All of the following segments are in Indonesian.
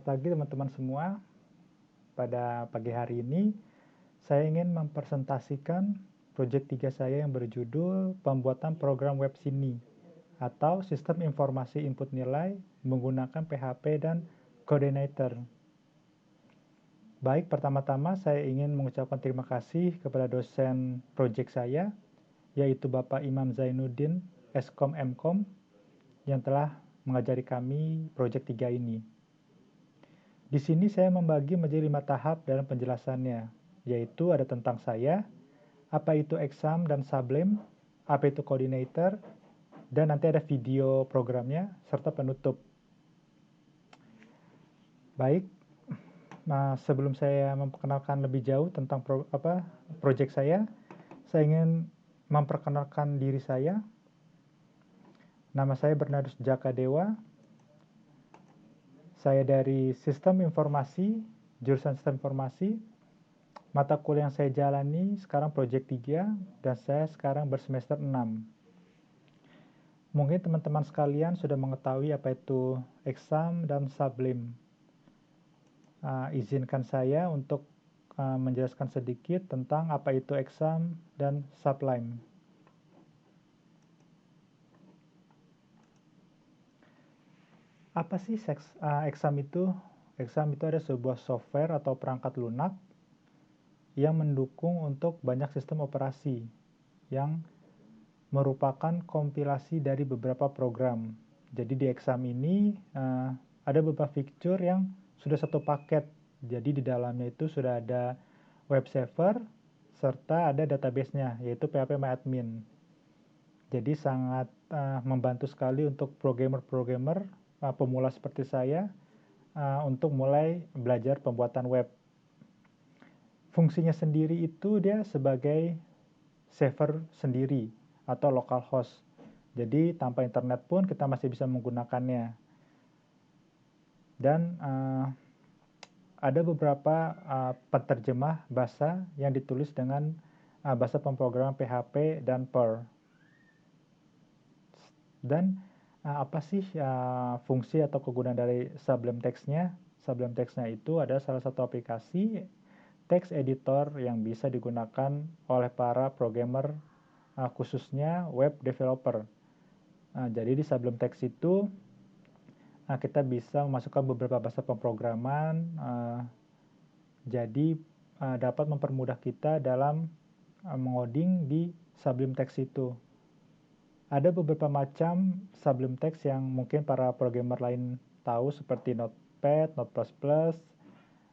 Selamat pagi teman-teman semua. Pada pagi hari ini, saya ingin mempresentasikan proyek 3 saya yang berjudul pembuatan program web Sini atau sistem informasi input nilai menggunakan PHP dan Coordinator. Baik, pertama-tama saya ingin mengucapkan terima kasih kepada dosen proyek saya, yaitu Bapak Imam Zainuddin, Eskom Mkom, yang telah mengajari kami proyek 3 ini. Di sini saya membagi menjadi 5 tahap dalam penjelasannya, yaitu ada tentang saya, apa itu exam dan sublime, apa itu coordinator, dan nanti ada video programnya, serta penutup. Baik, nah sebelum saya memperkenalkan lebih jauh tentang proyek saya ingin memperkenalkan diri saya. Nama saya Bernardus Jaka Dewa. Saya dari Sistem Informasi, jurusan Sistem Informasi. Mata kuliah yang saya jalani sekarang proyek 3 dan saya sekarang bersemester 6. Mungkin teman-teman sekalian sudah mengetahui apa itu exam dan sublime. Izinkan saya untuk menjelaskan sedikit tentang apa itu exam dan sublime. Apa sih exam itu? Exam itu ada sebuah software atau perangkat lunak yang mendukung untuk banyak sistem operasi yang merupakan kompilasi dari beberapa program. Jadi di exam ini ada beberapa fitur yang sudah satu paket. Jadi di dalamnya itu sudah ada web server serta ada database-nya yaitu PHP-MyAdmin. Jadi sangat membantu sekali untuk programmer-programmer pemula seperti saya untuk mulai belajar pembuatan web. Fungsinya sendiri itu dia sebagai server sendiri atau localhost. Jadi tanpa internet pun kita masih bisa menggunakannya. Dan ada beberapa penerjemah bahasa yang ditulis dengan bahasa pemrograman PHP dan Perl. Dan apa sih fungsi atau kegunaan dari Sublime Text-nya? Sublime Text-nya itu ada salah satu aplikasi text editor yang bisa digunakan oleh para programmer khususnya web developer. Jadi di Sublime Text itu kita bisa memasukkan beberapa bahasa pemrograman, jadi dapat mempermudah kita dalam mengoding di Sublime Text itu. Ada beberapa macam Sublime Text yang mungkin para programmer lain tahu seperti Notepad, Notepad++,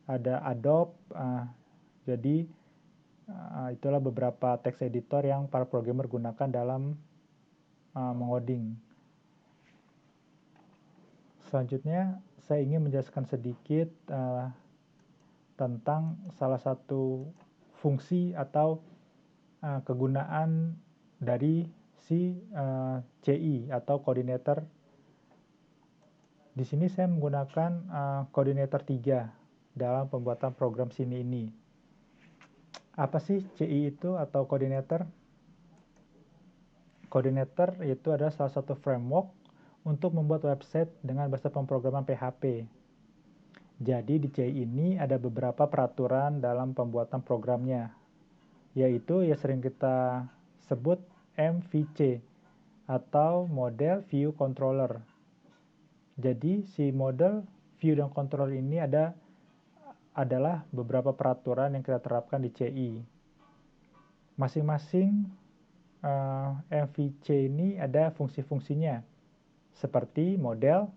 ada Adobe. Jadi itulah beberapa text editor yang para programmer gunakan dalam mengoding. Selanjutnya saya ingin menjelaskan sedikit tentang salah satu fungsi atau kegunaan dari si CI atau coordinator. Di sini saya menggunakan coordinator 3 dalam pembuatan program Sini ini. Apa sih CI itu atau coordinator? Coordinator itu adalah salah satu framework untuk membuat website dengan bahasa pemrograman PHP. Jadi di CI ini ada beberapa peraturan dalam pembuatan programnya, yaitu ya sering kita sebut MVC atau Model View Controller. Jadi si model, view, dan controller ini adalah beberapa peraturan yang kita terapkan di CI. Masing-masing MVC ini ada fungsi-fungsinya. Seperti model.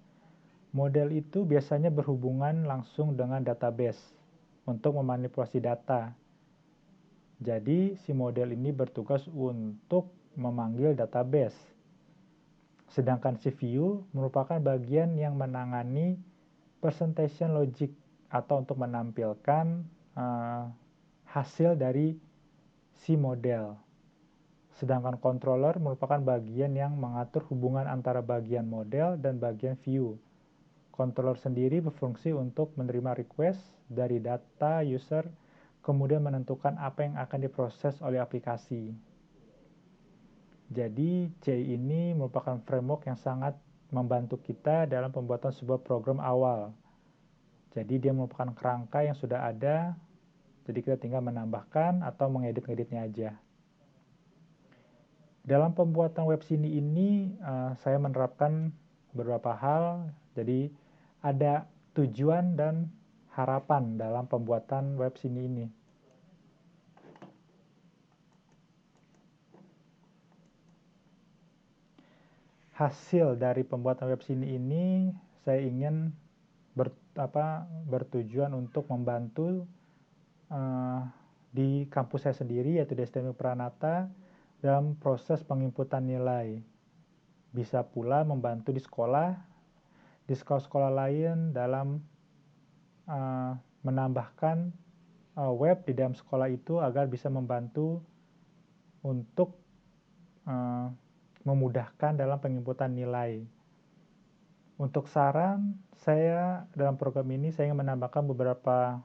Model itu biasanya berhubungan langsung dengan database untuk memanipulasi data. Jadi si model ini bertugas untuk memanggil database. Sedangkan si view merupakan bagian yang menangani presentation logic atau untuk menampilkan hasil dari si model. Sedangkan controller merupakan bagian yang mengatur hubungan antara bagian model dan bagian view. Controller sendiri berfungsi untuk menerima request dari data user, kemudian menentukan apa yang akan diproses oleh aplikasi. Jadi CI ini merupakan framework yang sangat membantu kita dalam pembuatan sebuah program awal. Jadi dia merupakan kerangka yang sudah ada, jadi kita tinggal menambahkan atau mengedit-ngeditnya aja. Dalam pembuatan web sini ini, saya menerapkan beberapa hal, jadi ada tujuan dan harapan dalam pembuatan web sini ini. Hasil dari pembuatan web sini ini, saya ingin bertujuan untuk membantu di kampus saya sendiri, yaitu di STM Pranata, dalam proses penginputan nilai. Bisa pula membantu di sekolah-sekolah lain dalam menambahkan web di dalam sekolah itu agar bisa membantu untuk memudahkan dalam penginputan nilai. Untuk saran, saya dalam program ini saya ingin menambahkan beberapa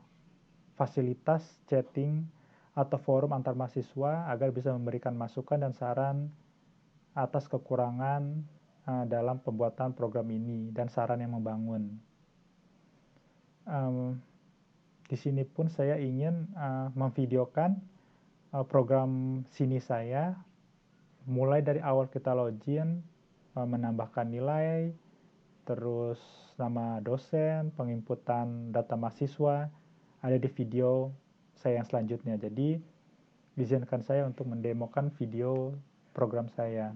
fasilitas chatting atau forum antar mahasiswa agar bisa memberikan masukan dan saran atas kekurangan dalam pembuatan program ini dan saran yang membangun. Di sini pun saya ingin memvideokan program sini saya, mulai dari awal kita login, menambahkan nilai, terus nama dosen, penginputan data mahasiswa, ada di video saya yang selanjutnya. Jadi, izinkan saya untuk mendemokan video program saya.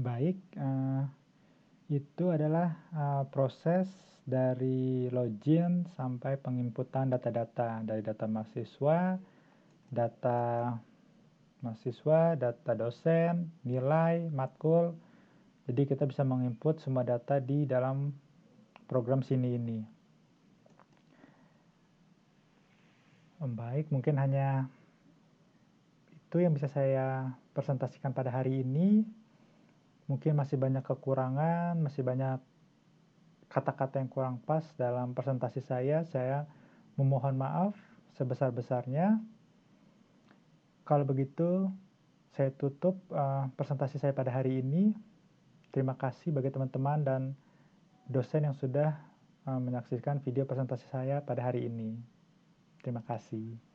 Baik, itu adalah proses dari login sampai penginputan data-data dari data mahasiswa, data dosen, nilai, matkul. Jadi kita bisa menginput semua data di dalam program Sini ini. Baik, mungkin hanya itu yang bisa saya presentasikan pada hari ini. Mungkin masih banyak kekurangan, masih banyak kata-kata yang kurang pas dalam presentasi saya. Saya memohon maaf sebesar-besarnya. Kalau begitu, saya tutup presentasi saya pada hari ini. Terima kasih bagi teman-teman dan dosen yang sudah menyaksikan video presentasi saya pada hari ini. Terima kasih.